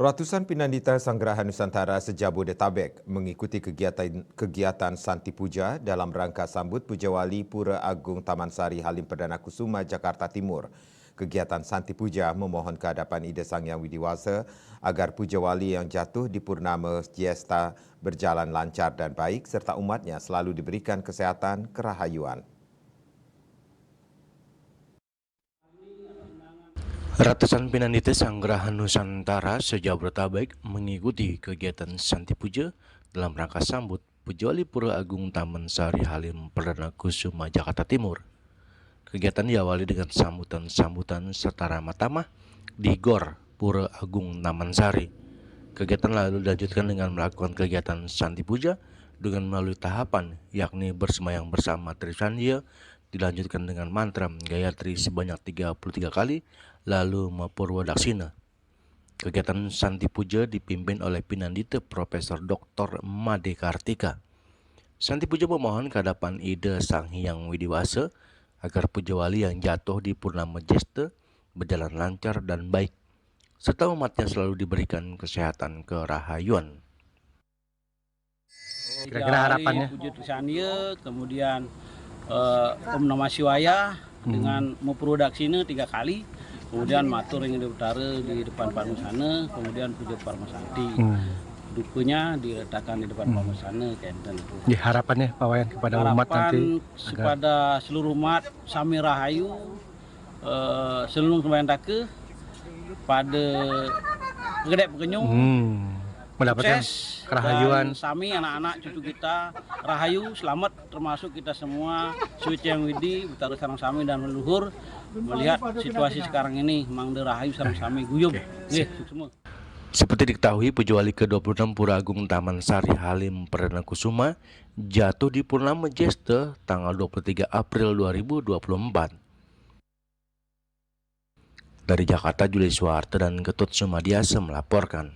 Ratusan pinandita Sanggerahan Nusantara se-Jabodetabek mengikuti kegiatan Santi Puja dalam rangka sambut Puja Wali Pura Agung Taman Sari Halim Perdana Kusuma, Jakarta Timur. Kegiatan Santi Puja memohon kehadapan Ida Sang Hyang Widiwasa agar Puja Wali yang jatuh di Purnama Jesta berjalan lancar dan baik serta umatnya selalu diberikan kesehatan kerahayuan. Ratusan pinandita Sanggerahan Nusantara se-Jabodetabek mengikuti kegiatan Santi Puja dalam rangka sambut Puja Wali Pura Agung Taman Sari Halim Perdana Kusuma, Jakarta Timur. Kegiatan diawali dengan sambutan serta ramah tamah di Gor Pura Agung Taman Sari. Kegiatan lalu dilanjutkan dengan melakukan kegiatan Santi Puja dengan melalui tahapan, yakni bersemayam bersama Trisandia, dilanjutkan dengan mantra Gayatri sebanyak 33 kali, lalu Purwadaksina. Kegiatan Santi Puja dipimpin oleh Pinandita Profesor Dr. Made Kartika. Santi Puja memohon kehadapan Ida Sang Hyang Widiwasa agar Puja Wali yang jatuh di Purnama Jesta berjalan lancar dan baik, serta umatnya selalu diberikan kesehatan kerahayuan. Kira-kira harapannya? Puja Trisandia, kemudian Om Namah Shivaya dengan Purwadaksina 3 kali, kemudian matur yang di utara di depan Parmasana, kemudian puja Parmasanti. Dukunya diletakkan di depan Parmasana. Ya, harapannya Pak Wayan kepada umat nanti kepada seluruh umat sami rahayu, seluruh sembahyang taka pada gedek pekenyung, mendapatkan kerahayuan. Sami anak-anak cucu kita rahayu selamat, termasuk kita semua suci yang widi utara sarang sami dan leluhur melihat situasi sekarang ini mangde rahayu sarang sami guyub semua. Seperti diketahui, Puja Wali ke-26 Pura Agung Taman Sari Halim Perdana Kusuma jatuh di Purnama Jesta tanggal 23 April 2024. Dari Jakarta, Julius Suharto dan Ketut Sumadiasa melaporkan.